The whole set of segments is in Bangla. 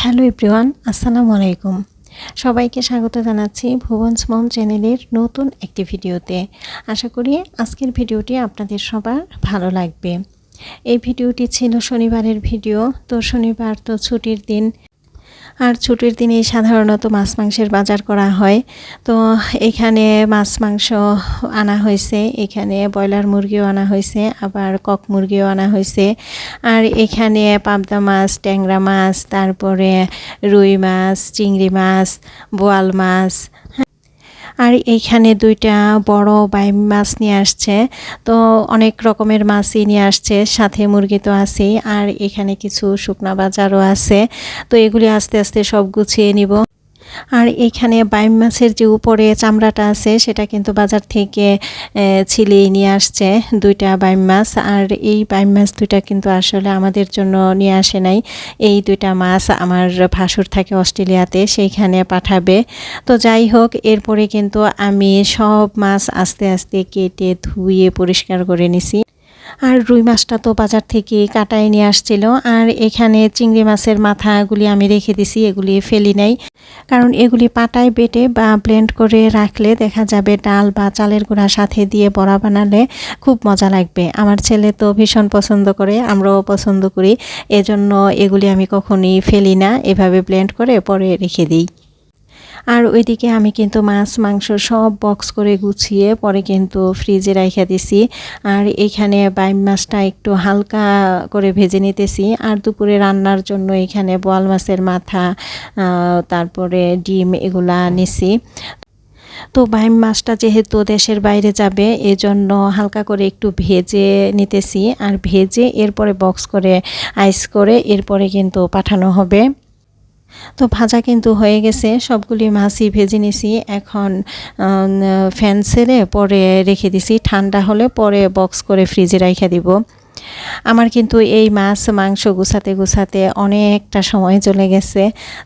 হ্যালো এভরিওয়ান, আসসালামু আলাইকুম। সবাইকে স্বাগত জানাচ্ছি ভুবনস মম চ্যানেলের নতুন একটি ভিডিওতে। আশা করি আজকের ভিডিওটি আপনাদের সবার ভালো লাগবে। এই ভিডিওটি ছিল শনিবারের ভিডিও। তো শনিবার তো ছুটির দিন, আর ছুটির দিনেই সাধারণত মাছ মাংসের বাজার করা হয়। তো এখানে মাছ মাংস আনা হয়েছে, এখানে ব্রয়লার মুরগিও আনা হয়েছে, আবার কক মুরগিও আনা হয়েছে। আর এখানে পাবদা মাছ, ট্যাংরা মাছ, তারপরে রুই মাছ, চিংড়ি মাছ, বোয়াল মাছ, আর এইখানে দুইটা বড় বাইম মাছ নিয়ে আসছে। তো অনেক রকমের মাছই নিয়ে আসছে, সাথে মুরগি তো আছেই, আর এখানে কিছু শুকনা বাজারও আছে। তো এগুলি আস্তে আস্তে সব গুছিয়ে নিব। আর এখানে বাইম মাছের যে উপরে চামড়াটা আছে সেটা কিন্তু বাজার থেকে ছিলিয়ে নিয়ে আসছে দুইটা বাইম মাছ। আর এই বাইম মাছ দুইটা কিন্তু আসলে আমাদের জন্য নিয়ে আসে নাই। এই দুইটা মাছ আমার ভাসুর থাকে অস্ট্রেলিয়াতে, সেইখানে পাঠাবে। তো যাই হোক, এরপরে কিন্তু আমি সব মাছ আস্তে আস্তে কেটে ধুয়ে পরিষ্কার করে নিছি। আর রুই মাছটা তো বাজার থেকে কাটায় নিয়ে আসছিল। আর এখানে চিংড়ি মাছের মাথাগুলি আমি রেখে দিছি, এগুলি ফেলি নাই, কারণ এগুলি পাটায় বেটে বা ব্লেন্ড করে রাখলে দেখা যাবে ডাল বা চালের গুঁড়া সাথে দিয়ে বড়া বানালে খুব মজা লাগবে। আমার ছেলে তো ভীষণ পছন্দ করে, আমরাও পছন্দ করি, এজন্য এগুলি আমি কখনোই ফেলি না, এভাবে ব্লেন্ড করে পরে রেখে দিই। আর ওইদিকে আমি কিন্তু মাছ মাংস সব বক্স করে গুছিয়ে পরে কিন্তু ফ্রিজে রাইখা দিছি। আর এখানে বাইম মাছটা একটু হালকা করে ভেজে নিতেছি। আর দুপুরে রান্নার জন্য এখানে বোয়াল মাছের মাথা, তারপরে ডিম এগুলা নিছি। তো বাইম মাছটা যেহেতু দেশের বাইরে যাবে, এজন্য হালকা করে একটু ভেজে নিতেছি। আর ভেজে এরপরে বক্স করে আইস করে এরপরে কিন্তু পাঠানো হবে। তো ভাজা কিন্তু হয়ে গেছে, সবগুলি মাছই ভেজে নিছি। এখন ফ্যান ছেড়ে পরে রেখে দিছি, ঠান্ডা হলে পরে বক্স করে ফ্রিজে রাইখা দিব। আমার কিন্তু এই মাছ মাংস গুছাতে গুছাতে অনেকটা সময় চলে গেছে।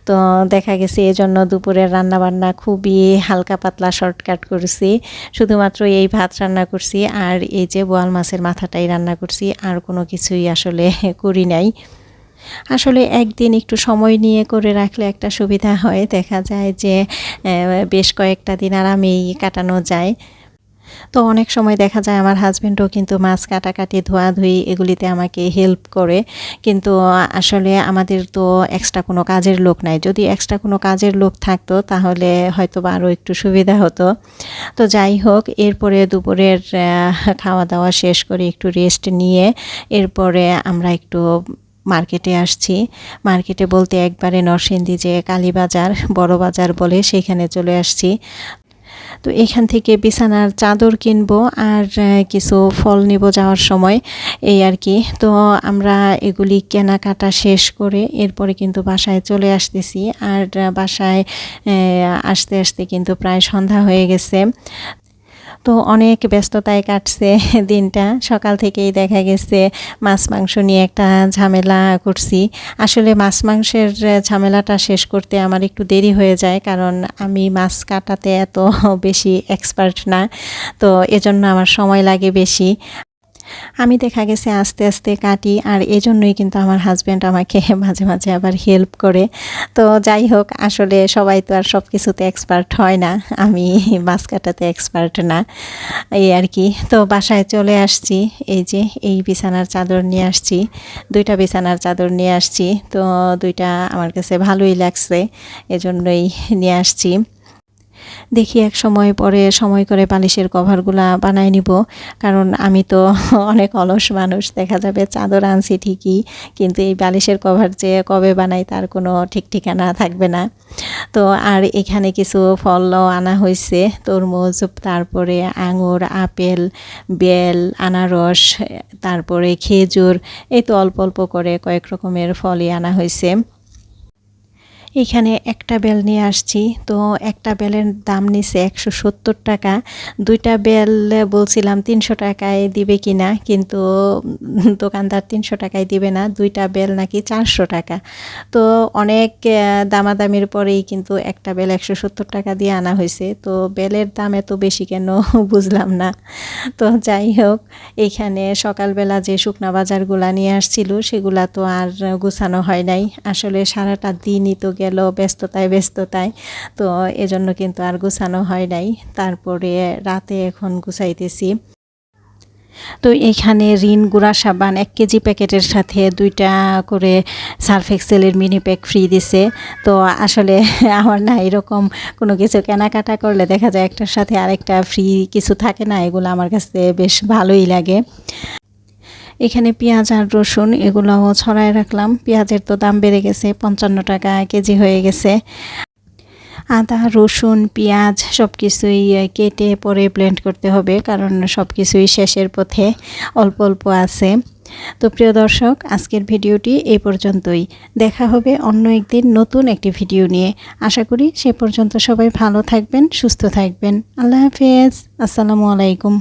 তো দেখা গেছে এজন্য দুপুরের রান্নাবান্না খুবই হালকা পাতলা শর্টকাট করছি। শুধুমাত্র এই ভাত রান্না করছি, আর এই যে বোয়াল মাছের মাথাটাই রান্না করছি, আর কোনো কিছুই আসলে করি নাই। আসলে একদিন একটু সময় নিয়ে করে রাখলে একটা সুবিধা হয়, দেখা যায় যে বেশ কয়েকটা দিন আরামেই কাটানো যায়। তো অনেক সময় দেখা যায় আমার হাজব্যান্ডও কিন্তু মাছ কাটাকাটি ধোয়াধুয়ি এগুলিতে আমাকে হেল্প করে, কিন্তু আসলে আমাদের তো এক্সট্রা কোনো কাজের লোক নাই। যদি এক্সট্রা কোনো কাজের লোক থাকতো তাহলে হয়তো বা আরও একটু সুবিধা হতো। তো যাই হোক, এরপরে দুপুরের খাওয়া দাওয়া শেষ করে একটু রেস্ট নিয়ে এরপরে আমরা একটু মার্কেটে আসছি। মার্কেটে বলতে একবারে নরসিংদী যে কালীবাজার, বড় বাজার বলে, সেখানে চলে আসছি। তো এখান থেকে বিছানার চাদর কিনবো আর কিছু ফল নিব যাওয়ার সময়, এই আর কি। তো আমরা এগুলি কেনাকাটা শেষ করে এরপরে কিন্তু বাসায় চলে আসতেছি। আর বাসায় আসতে আসতে কিন্তু প্রায় সন্ধ্যা হয়ে গেছে। তো অনেক ব্যস্ততায় কাটছে দিনটা। সকাল থেকেই দেখা গেছে মাছ মাংস নিয়ে একটা ঝামেলা করছি। আসলে মাছ মাংসের ঝামেলাটা শেষ করতে আমার একটু দেরি হয়ে যায়, কারণ আমি মাছ কাটাতে এত বেশি এক্সপার্ট না। তো এজন্য আমার সময় লাগে বেশি। আমি দেখা গেছে আস্তে আস্তে কাটি, আর এজন্যই কিন্তু আমার হাজব্যান্ড আমাকে মাঝে মাঝে আবার হেল্প করে। তো যাই হোক, আসলে সবাই তো আর সব কিছুতে এক্সপার্ট হয় না, আমি মাছ কাটাতে এক্সপার্ট না, এই আর কি। তো বাসায় চলে আসছি, এই যে এই বিছানার চাদর নিয়ে আসছি, দুইটা বিছানার চাদর নিয়ে আসছি। তো দুইটা আমার কাছে ভালোই লাগছে, এজন্যই নিয়ে আসছি। দেখি এক সময় পরে সময় করে বালিশের কভারগুলা বানাই নিব, কারণ আমি তো অনেক অলস মানুষ। দেখা যাবে চাদর আনছি ঠিকই, কিন্তু এই বালিশের কভার যে কবে বানাই তার কোনো ঠিক ঠিকানা থাকবে না। তো আর এখানে কিছু ফলও আনা হয়েছে, তরমুজ, তারপরে আঙুর, আপেল, বেল, আনারস, তারপরে খেজুর, এই তো অল্প অল্প করে কয়েক রকমের ফলই আনা হয়েছে। এখানে একটা বেল নিয়ে আসছি, তো একটা বেলের দাম নিছে 170 টাকা। দুইটা বেল বলছিলাম 300 টাকায় দিবে কিনা, কিন্তু দোকানদার 300 টাকায় দিবে না, দুইটা বেল নাকি 400 টাকা। তো অনেক দামাদামির পরেই কিন্তু একটা বেল 170 টাকা দিয়ে আনা হয়েছে। তো বেলের দাম এত বেশি কেন বুঝলাম না। তো যাই হোক, এইখানে সকালবেলা যে শুকনা বাজারগুলা নিয়ে আসছিল সেগুলা তো আর গুছানো হয় নাই। আসলে সারাটা দিনই তো গেল ব্যস্ততায়, তো এজন্য কিন্তু আর গুছানো হয় নাই। তারপরে রাতে এখন গুছাইতেছি। তো এখানে রিন গুঁড়া সাবান 1 কেজি প্যাকেটের সাথে 2টা করে সার্ফ এক্সেলের মিনি প্যাক ফ্রি দিছে। তো আসলে আমার না এরকম কোনো কিছু কেনাকাটা করলে দেখা যায় একটার সাথে আরেকটা ফ্রি কিছু থাকে না, এগুলো আমার কাছে বেশ ভালোই লাগে। এখানে পেঁয়াজ আর রসুন এগুলোও ছড়ায় রাখলাম। পেঁয়াজের তো দাম বেড়ে গেছে, 55 টাকা কেজি হয়ে গেছে। আদা, রসুন, পেঁয়াজ সব কিছুই কেটে পরে ব্লেন্ড করতে হবে, কারণ সব কিছুই শেষের পথে, অল্প অল্প আছে। তো প্রিয় দর্শক, আজকের ভিডিওটি এই পর্যন্তই। দেখা হবে অন্য একদিন নতুন একটি ভিডিও নিয়ে। আশা করি সে পর্যন্ত সবাই ভালো থাকবেন, সুস্থ থাকবেন। আল্লাহ হাফেজ, আসসালামু আলাইকুম।